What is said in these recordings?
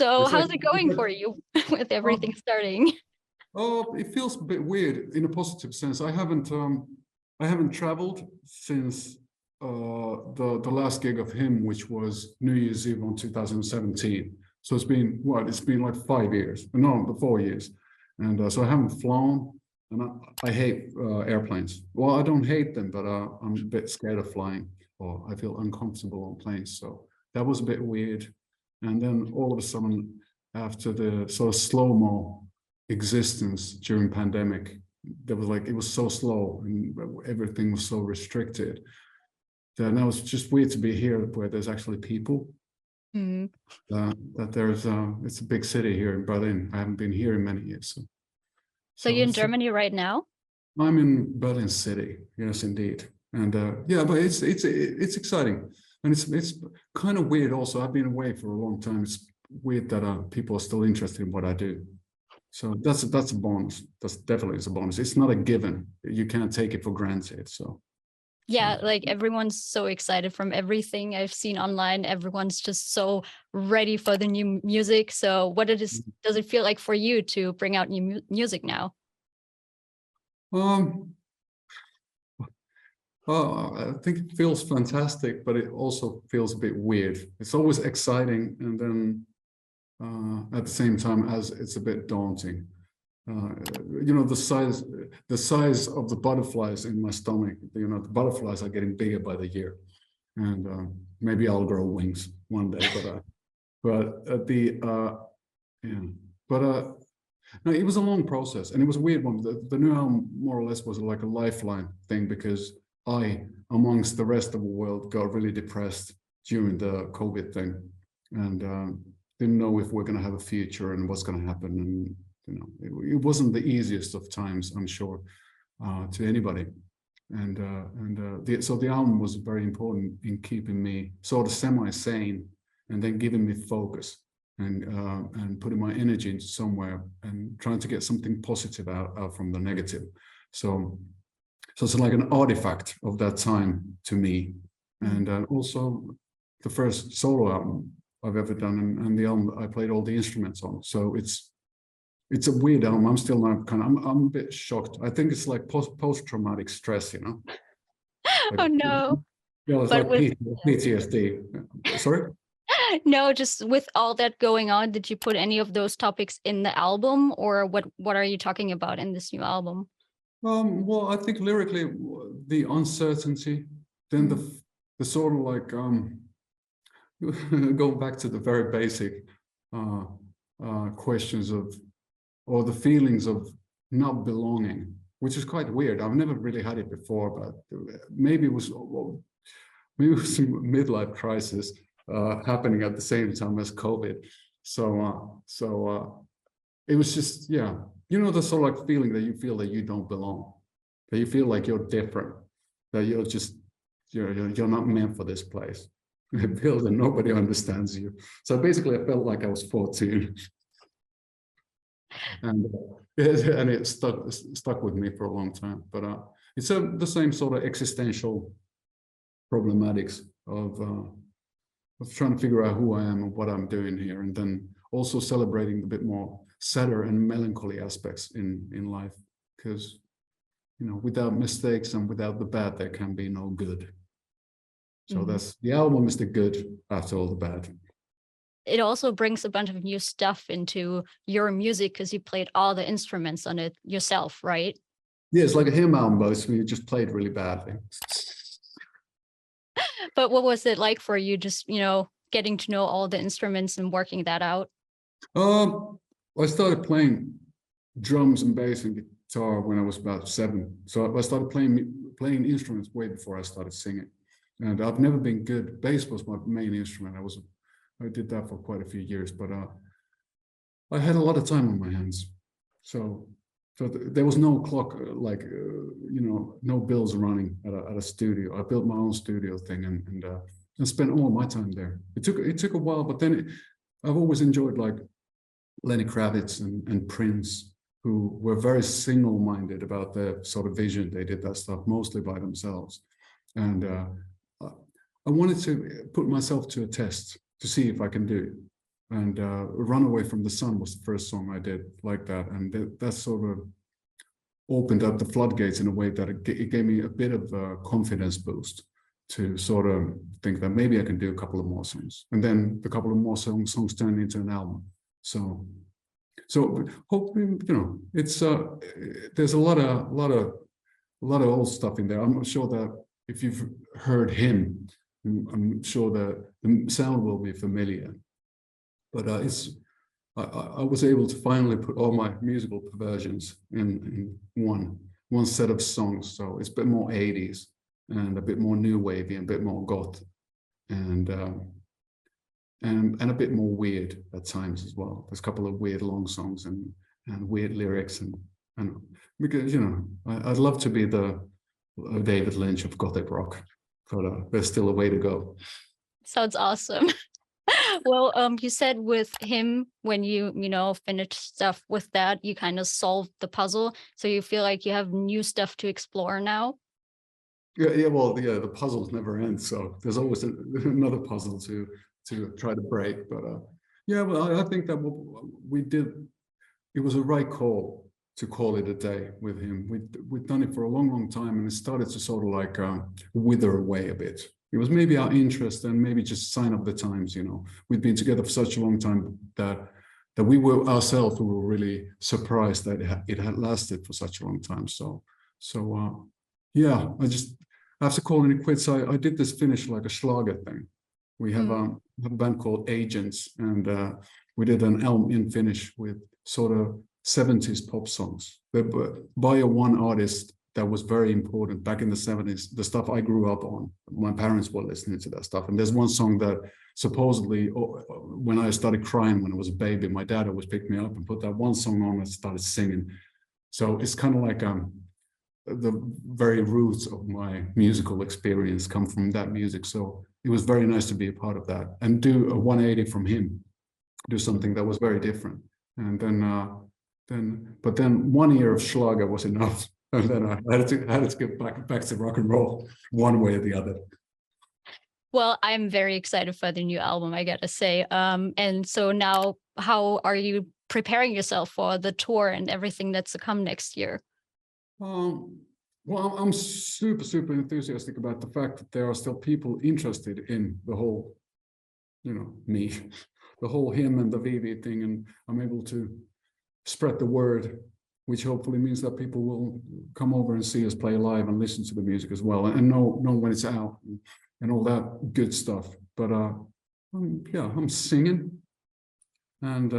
So It's like, how's it going for you with everything starting? oh, it feels a bit weird in a positive sense. I haven't traveled since the last gig of him, which was New Year's Eve on 2017. So it's been what? It's been like 5 years, no, 4 years, and so I haven't flown, and I hate airplanes. Well, I don't hate them, but I'm a bit scared of flying, or I feel uncomfortable on planes. So that was a bit weird, and then all of a sudden, after the sort of slow-mo existence during pandemic, there was like, it was so slow and everything was so restricted that now it's just weird to be here where there's actually people. Mm. That there's it's a big city here in Berlin. I haven't been here in many years. So you're in Germany right now? I'm in Berlin city, yes indeed. And yeah, but it's exciting, and it's kind of weird also. I've been away for a long time. It's weird that people are still interested in what I do. So that's a bonus. That's definitely is a bonus. It's not a given. You can't take it for granted. So yeah, like everyone's so excited from everything I've seen online. Everyone's just so ready for the new music. So what does it feel like for you to bring out new music now? I think it feels fantastic, but it also feels a bit weird. It's always exciting, and then at the same time, as it's a bit daunting. You know, the size of the butterflies in my stomach. You know, the butterflies are getting bigger by the year, and maybe I'll grow wings one day. No, it was a long process, and it was a weird one. The new album more or less was like a lifeline thing, because I, amongst the rest of the world, got really depressed during the COVID thing, and didn't know if we're going to have a future and what's going to happen. And you know, it wasn't the easiest of times, I'm sure, to anybody. So the album was very important in keeping me sort of semi-sane, and then giving me focus, and putting my energy into somewhere and trying to get something positive out from the negative. So it's like an artifact of that time to me, and also the first solo album I've ever done, and the album I played all the instruments on. So it's a weird album. I'm still not I'm a bit shocked. I think it's like post-traumatic stress, you know. Like, Oh no. yeah, it's But like PTSD. Sorry? No, just with all that going on, did you put any of those topics in the album, or what are you talking about in this new album? Well, I think lyrically, the uncertainty, then the sort of like going back to the very basic questions of, or the feelings of not belonging, which is quite weird. I've never really had it before, but maybe it was some midlife crisis happening at the same time as COVID. So it was just, yeah, you know, the sort of like feeling that you feel that you don't belong, that you feel like you're different, that you're just, you're not meant for this place. It feels that nobody understands you. So basically, I felt like I was 14. And it stuck with me for a long time. But it's the same sort of existential problematics of trying to figure out who I am and what I'm doing here, and then also celebrating the bit more sadder and melancholy aspects in life, because you know, without mistakes and without the bad, there can be no good. So that's the album is the good after all the bad. It also brings a bunch of new stuff into your music because you played all the instruments on it yourself, right? Yeah, it's like a hymn album, but we just played really badly. But what was it like for you, just, you know, getting to know all the instruments and working that out? I started playing drums and bass and guitar when I was about 7. So I started playing instruments way before I started singing. And I've never been good. Bass was my main instrument. I did that for quite a few years, but I had a lot of time on my hands. So there was no clock, you know, no bills running at a studio. I built my own studio thing and spent all my time there. It took a while, but then I've always enjoyed like Lenny Kravitz and Prince, who were very single-minded about their sort of vision. They did that stuff mostly by themselves. And I wanted to put myself to a test to see if I can do it. and Run Away from the Sun was the first song I did like that, and that sort of opened up the floodgates in a way that it gave me a bit of a confidence boost to sort of think that maybe I can do a couple of more songs, and then the couple of more songs turned into an album. So hopefully, it's there's a lot of old stuff in there. I'm sure that if you've heard him, I'm sure that the sound will be familiar. But I was able to finally put all my musical perversions in one set of songs. So it's a bit more 80s and a bit more new wavy and a bit more goth, and a bit more weird at times as well. There's a couple of weird long songs and weird lyrics, and because I'd love to be the David Lynch of gothic rock, but there's still a way to go. Sounds awesome. Well, you said with him, when you finished stuff with that, you kind of solved the puzzle. So you feel like you have new stuff to explore now? Yeah. Well, the puzzles never end, so there's always another puzzle to try to break. But well, I think that what we did, it was a right call to call it a day with him. We'd done it for a long time, and it started to sort of like wither away a bit. It was maybe our interest and maybe just sign of the times. We'd been together for such a long time that we were ourselves, we were really surprised that it had lasted for such a long time. So yeah, I just have to call it quits. I did this finish like a Schlager thing. We have a band called Agents, and we did an album in finish with sort of 70s pop songs by one artist that was very important back in the 70s, the stuff I grew up on. My parents were listening to that stuff. And there's one song that supposedly, when I started crying when I was a baby, my dad always picked me up and put that one song on and started singing. So it's kind of like the very roots of my musical experience come from that music. So it was very nice to be a part of that and do a 180 from him, do something that was very different. And but then 1 year of Schlager was enough. And then I had to get back to rock and roll one way or the other. Well, I'm very excited for the new album, I gotta say. And so now, how are you preparing yourself for the tour and everything that's to come next year? Well, I'm super enthusiastic about the fact that there are still people interested in the whole, me, the whole him and the Vivi thing, and I'm able to spread the word, which hopefully means that people will come over and see us play live and listen to the music as well, and know when it's out and all that good stuff. But I'm singing and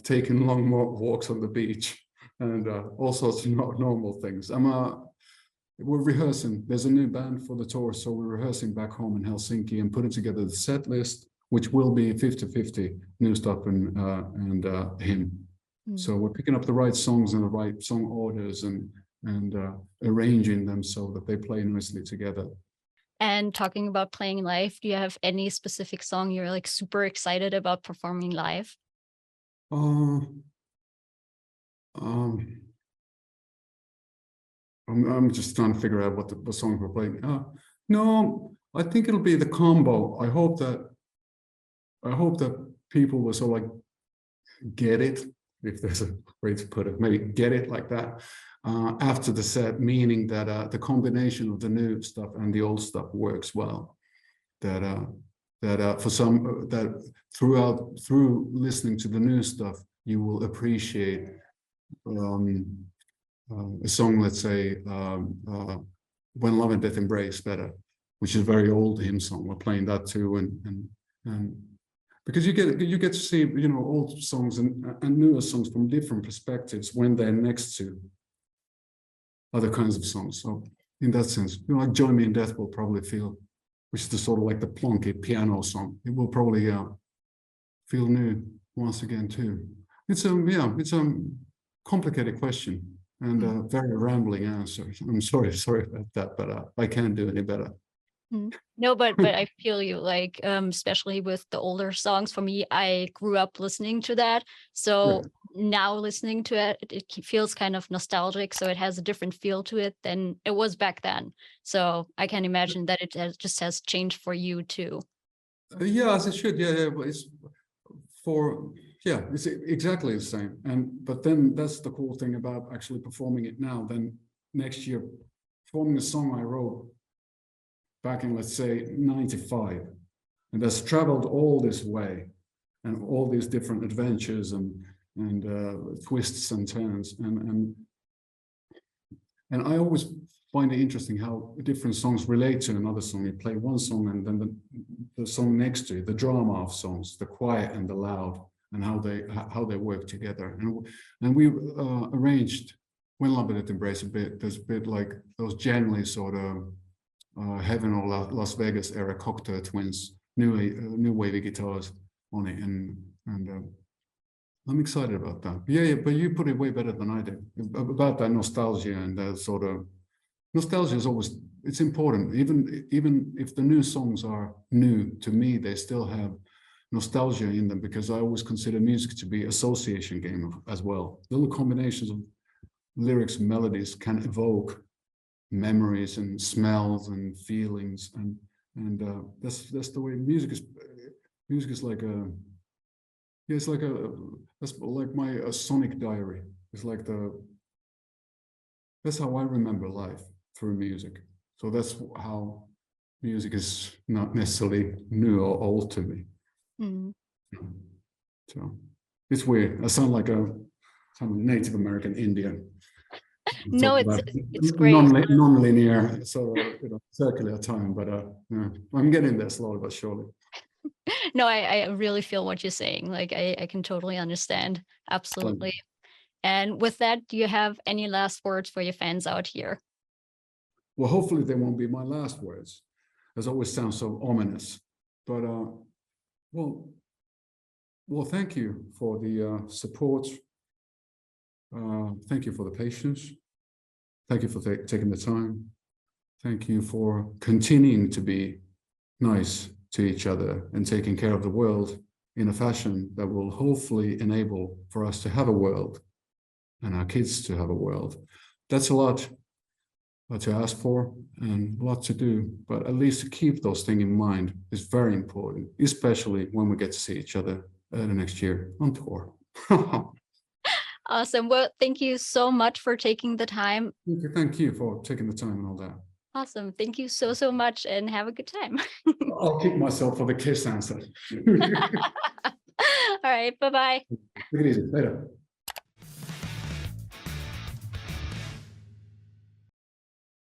taking long walks on the beach and all sorts of normal things. We're rehearsing. There's a new band for the tour, so we're rehearsing back home in Helsinki and putting together the set list, which will be 50-50 new stuff and him. So we're picking up the right songs and the right song orders and arranging them so that they play nicely together. And talking about playing live, do you have any specific song you're like super excited about performing live? I'm just trying to figure out what song we're playing. No, I think it'll be the combo. I hope that people will sort of like get it, if there's a way to put it, maybe get it like that after the set, meaning that the combination of the new stuff and the old stuff works well. That for some that through listening to the new stuff, you will appreciate a song, let's say, When Love and Death Embrace better, which is a very old hymn song. We're playing that too, and because you get to see old songs and newer songs from different perspectives when they're next to other kinds of songs. So in that sense, like Join Me in Death will probably feel, which is the sort of like the plonky piano song, it will probably feel new once again too. It's a complicated question and a very rambling answer. I'm sorry about that, but I can't do any better. No, but I feel you, like especially with the older songs. For me, I grew up listening to that, so now listening to it feels kind of nostalgic. So it has a different feel to it than it was back then. So I can imagine that it just has changed for you too. Yeah, as it should. Yeah, but it's for it's exactly the same. But then that's the cool thing about actually performing it now. Then next year, performing a song I wrote back in, let's say, '95, and that's traveled all this way, and all these different adventures and twists and turns, and I always find it interesting how different songs relate to another song. You play one song and then the song next to it, the drama of songs, the quiet and the loud, and how they work together. And we arranged When Love It Embrace a bit. There's a bit like those generally sort of Heaven or Las Vegas era Cocktail Twins, new wavy guitars on it, and I'm excited about that. Yeah, but you put it way better than I did about that nostalgia and that sort of nostalgia is always, it's important. Even if the new songs are new to me, they still have nostalgia in them, because I always consider music to be association game as well. Little combinations of lyrics and melodies can evoke memories and smells and feelings, and that's the way music is. Music is like a it's like that's like my sonic diary. It's like that's how I remember life, through music. So that's how music is not necessarily new or old to me. Mm. So it's weird. I sound like a Native American Indian. No, Talk it's great. Non-linear, so circular time, but yeah, I'm getting there slowly but surely. No, I really feel what you're saying. Like I can totally understand. Absolutely. And with that, do you have any last words for your fans out here? Well, hopefully they won't be my last words. That always sounds so ominous. But well, thank you for the support. Thank you for the patience. Thank you for taking the time. Thank you for continuing to be nice to each other and taking care of the world in a fashion that will hopefully enable for us to have a world and our kids to have a world. That's a lot to ask for and a lot to do, but at least to keep those things in mind is very important, especially when we get to see each other the next year on tour. Awesome. Well, thank you so much for taking the time. Thank you for taking the time and all that. Awesome. Thank you so much, and have a good time. I'll keep myself for the kiss answer. All right. Bye-bye. Take it easy. Later.